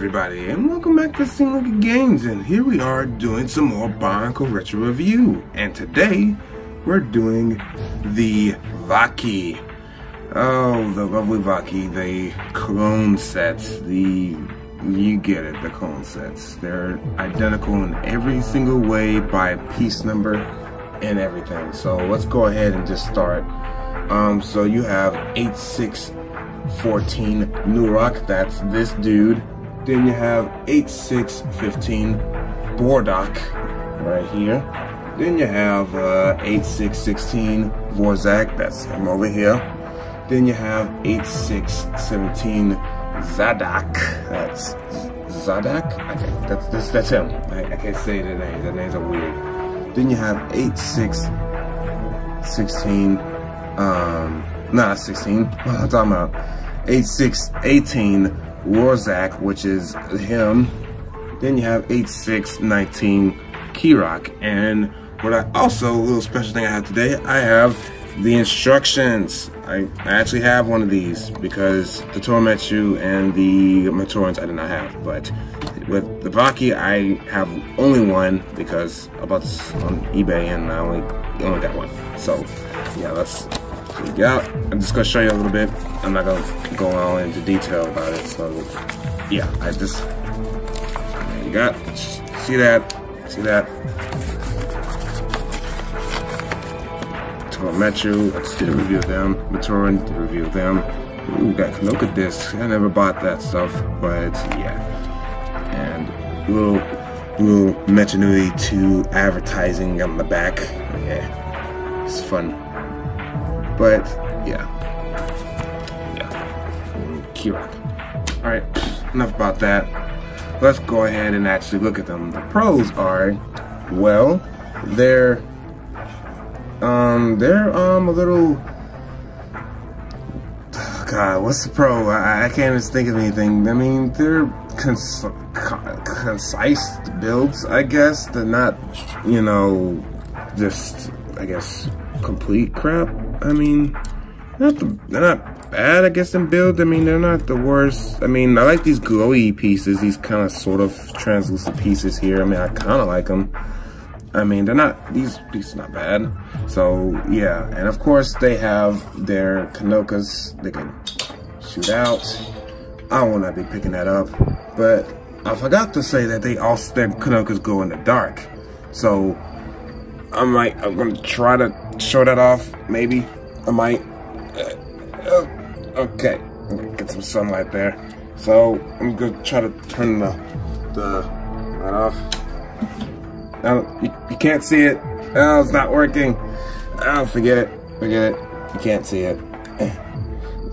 everybody, and welcome back to Sing Like Games, and here we are doing some more Bionicle Retro Review, and today we're doing the vahki. Oh, the lovely vahki, the clone sets, you get it, the clone sets. They're identical in every single way by piece number and everything. So let's go ahead and just start. So you have 8614 Nurak, that's this dude. Then you have 8615 Bordak right here. Then you have 8616 Vorzak, that's him over here. Then you have 8617 Zadak, that's Zadak? That's him. I can't say the names, the names are weird. Then you have 8616, not 16, what am I talking about? 8618 Warzak, which is him. Then you have 8619 Kirok, and what I also, a little special thing I have today, I have the instructions. I actually have one of these because the Tormentu and the Matorans I did not have, but with the vahki I have only one because I bought this on eBay and I only got one. So yeah, that's what we got. I'm just gonna show you a little bit. I'm not gonna go all into detail about it. So yeah, you got, see that? Tormentu, let's do a review of them. Matoran, did a review of them. Ooh, got Kanoka discs. I never bought that stuff, but yeah. And little Metanui 2 advertising on the back. Yeah, it's fun. But yeah. Kirok. Alright, enough about that. Let's go ahead and actually look at them. The pros are, well, they're a little, God, what's the pro? I can't even think of anything. I mean, they're concise builds, I guess. They're not, you know, just, I guess, complete crap. I mean, they're not bad, I guess, in build. I mean, they're not the worst. I mean, I like these glowy pieces, these kind of sort of translucent pieces here. I mean, I kind of like them. I mean, they're not, these pieces are not bad. So, yeah. And of course, they have their Kanokas. They can shoot out. I will not be picking that up. But I forgot to say that their Kanokas go in the dark. So, I'm going to try to show that off, maybe. I might. Okay. I'm going to get some sunlight there. So, I'm going to try to turn the light off. No, you can't see it. Oh, it's not working. Oh, forget it. You can't see it.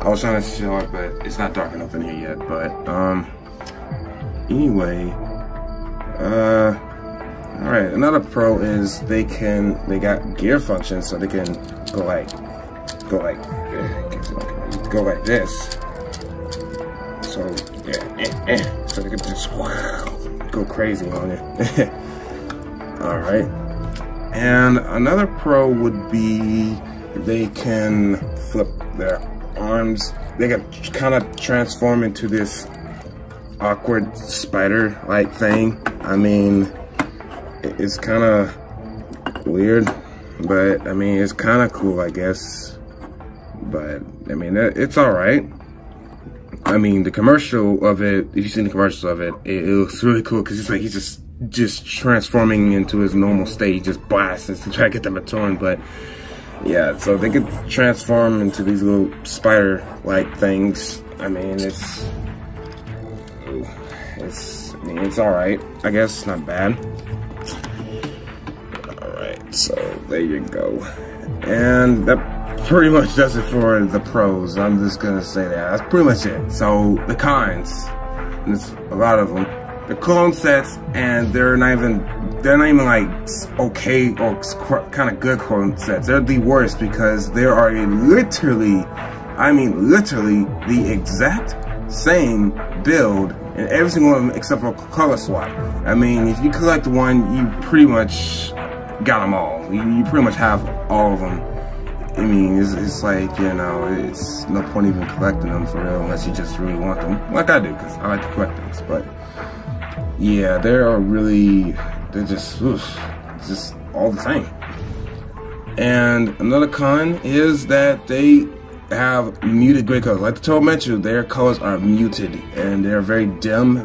I was trying to show it, but it's not dark enough in here yet. But anyway, all right. Another pro is they got gear functions, so they can go like this. So yeah, so they can just go crazy on it. Alright, and another pro would be they can flip their arms. They can kind of transform into this awkward spider-like thing. I mean, it's kind of weird, but I mean, it's kind of cool, I guess. But I mean, it's alright. I mean, the commercial of it, if you've seen the commercials of it, it looks really cool because it's like he's just transforming into his normal state, just blasts to try to get the Matoran. But yeah, so they could transform into these little spider-like things. I mean, it's all right. I guess not bad. All right, so there you go. And that pretty much does it for the pros. I'm just gonna say that. That's pretty much it. So the cons, and there's a lot of them. The clone sets, and they're not even like okay or kind of good clone sets. They're the worst because they are literally, I mean literally the exact same build in every single one of them except for color swap. I mean, if you collect one, you pretty much got them all. You pretty much have all of them. I mean, it's like, you know, it's no point even collecting them for real unless you just really want them, like I do, because I like to collect things. But yeah, they're just all the same. And another con is that they have muted gray colors. Like the RobetheMatoran, their colors are muted, and they're very dim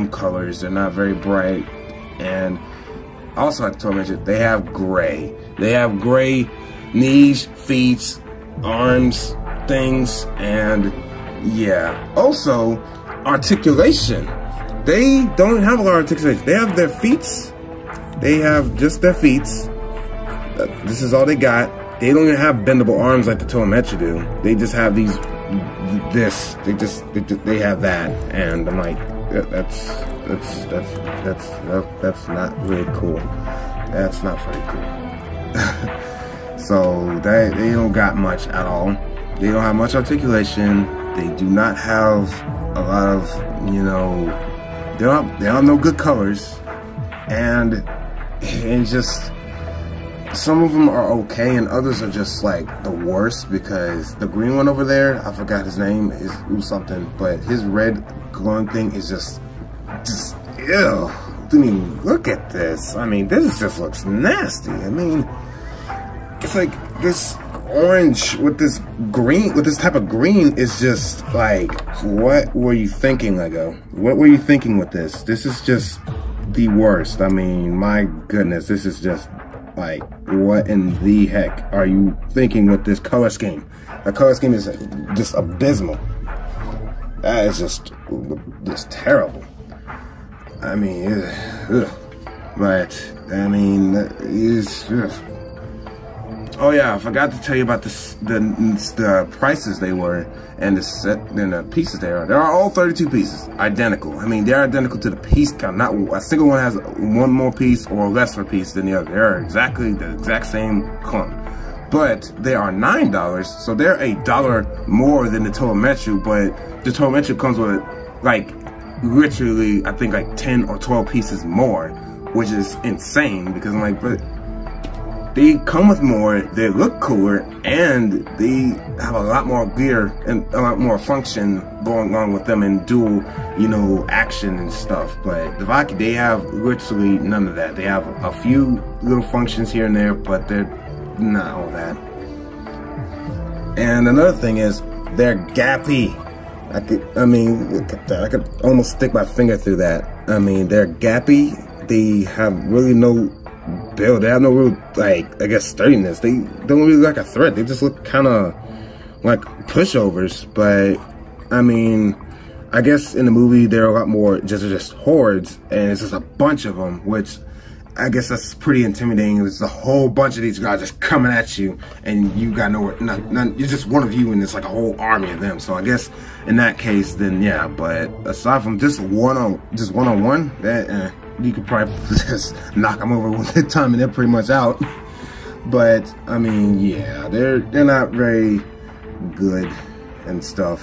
colors. They're not very bright. And also, like the RobetheMatoran, they have gray. They have gray knees, feet, arms, things, and yeah. Also, articulation. They don't have a lot of articulation. They have their feet. They have just their feet. This is all they got. They don't even have bendable arms like the RobetheMatoran do. They just have they have that, and I'm like, that's not really cool. That's not very cool. So they don't got much at all. They don't have much articulation. They do not have a lot of, you know, they don't have no good colors, and just some of them are okay, and others are just like the worst, because the green one over there, I forgot his name, it was something, but his red glowing thing is just ew. I mean, look at this. I mean, this just looks nasty. I mean, it's like this orange with this green, with this type of green is just like, what were you thinking, Lego? What were you thinking with this? This is just the worst. I mean, my goodness, this is just like, what in the heck are you thinking with this color scheme? The color scheme is just abysmal. That is just terrible. I mean, but I mean, oh yeah, I forgot to tell you about the prices they were, and the pieces they are. There are all 32 pieces, identical. I mean, they're identical to the piece count. Not a single one has one more piece or a lesser piece than the other. They're exactly the exact same clump. But they are $9, so they're $1 more than the RobetheMatoran. But the RobetheMatoran comes with like literally, I think like 10 or 12 pieces more, which is insane, because I'm like, but they come with more, they look cooler, and they have a lot more gear and a lot more function going on with them, and dual, you know, action and stuff. But the vahki, they have literally none of that. They have a few little functions here and there, but they're not all that. And another thing is, they're gappy. I mean, look at that. I could almost stick my finger through that. I mean, they're gappy. They have really no build. They have no real, like, I guess, sturdiness. They don't really look like a threat. They just look kind of like pushovers. But I mean, I guess in the movie there are a lot more just hordes, and it's just a bunch of them, which I guess that's pretty intimidating. It's a whole bunch of these guys just coming at you, and you got nowhere. You're just one of you, and it's like a whole army of them. So I guess in that case, then yeah. But aside from just one-on-one, that you could probably just knock them over one at a time, and they're pretty much out. But I mean, yeah, they're not very good and stuff.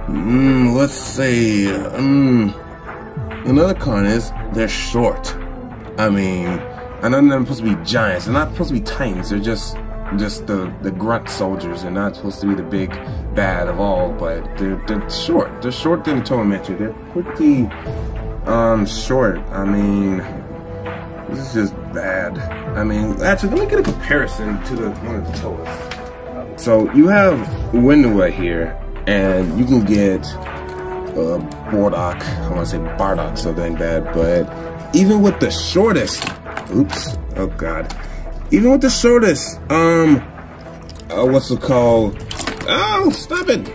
Let's see. Another con is they're short. I mean, I know they're supposed to be giants. They're not supposed to be titans. They're just the grunt soldiers. They're not supposed to be the big bad of all, but they're short. They're short than the RobetheMatoran. They're pretty short. I mean, this is just bad. I mean, actually, let me get a comparison to one of the Toas. So you have Winnow here, and you can get Bardock. I want to say Bardock, something bad, but even with the shortest, oops, oh god, even with the shortest, what's it called? Oh, stop it!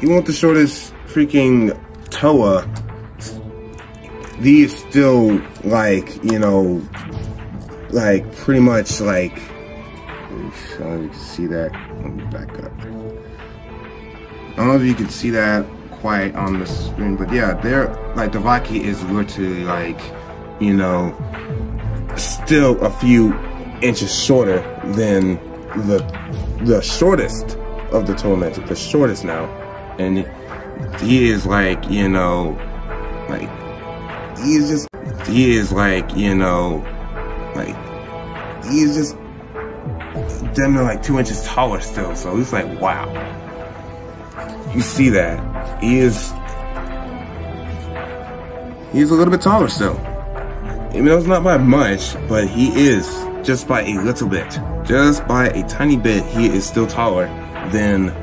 Even with the shortest freaking Toa, these still like, you know, like pretty much like. I don't know if you can see that. Let me back up. I don't know if you can see that quite on the screen, but yeah, they're like, the vahki is literally like, you know, still a few inches shorter than the shortest of the RobetheMatoran, the shortest now, and he is like, you know, like he is like, you know, like he's just damn near like 2 inches taller still. So it's like, wow. You see that? He's a little bit taller still. Even though it's not by much, but he is just by a little bit. Just by a tiny bit, he is still taller than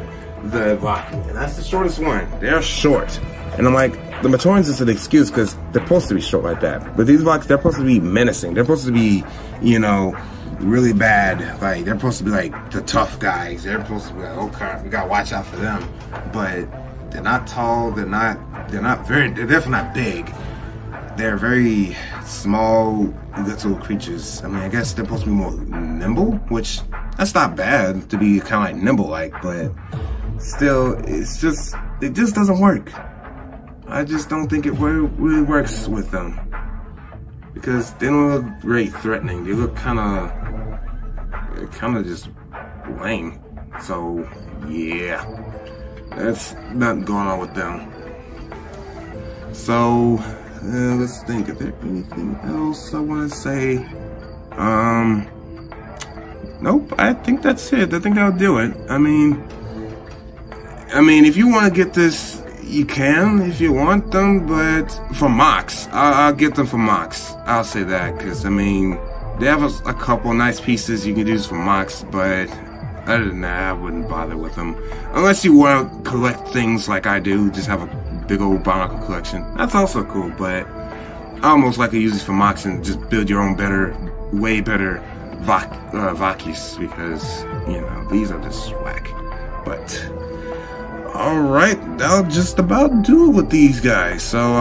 the vahki. And that's the shortest one. They're short. And I'm like, the Matorans is an excuse because they're supposed to be short like that. But these vahkis, they're supposed to be menacing. They're supposed to be, you know, really bad. Like, they're supposed to be like the tough guys. They're supposed to be like, okay, we gotta watch out for them. But they're not tall. They're definitely not big. They're very small little creatures. I mean, I guess they're supposed to be more nimble, which that's not bad to be kind of like nimble like, but still, it just doesn't work. I just don't think it really works with them because they don't look very threatening. They look kind of just lame. So yeah, that's not going on with them. So let's think. Is there anything else I want to say? Nope. I think that's it. I think I'll do it. I mean, if you want to get this, you can if you want them, but for Mox, I'll get them for Mox. I'll say that because I mean, they have a couple nice pieces you can use for Mox, but other than that, I wouldn't bother with them unless you want to collect things like I do. Just have a big old Bionicle collection. That's also cool, but I almost like to use this for Mox and just build your own way better vahkis because, you know, these are just whack. But alright, that'll just about do it with these guys. So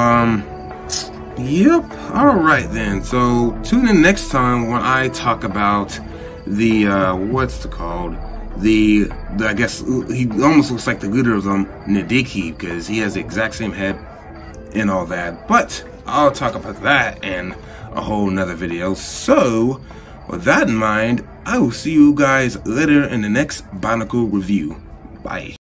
yep, alright then. So tune in next time when I talk about the what's it called? I guess he almost looks like the leader of them, Nadiki, because he has the exact same head and all that. But I'll talk about that in a whole nother video. So with that in mind, I will see you guys later in the next Bionicle review. Bye.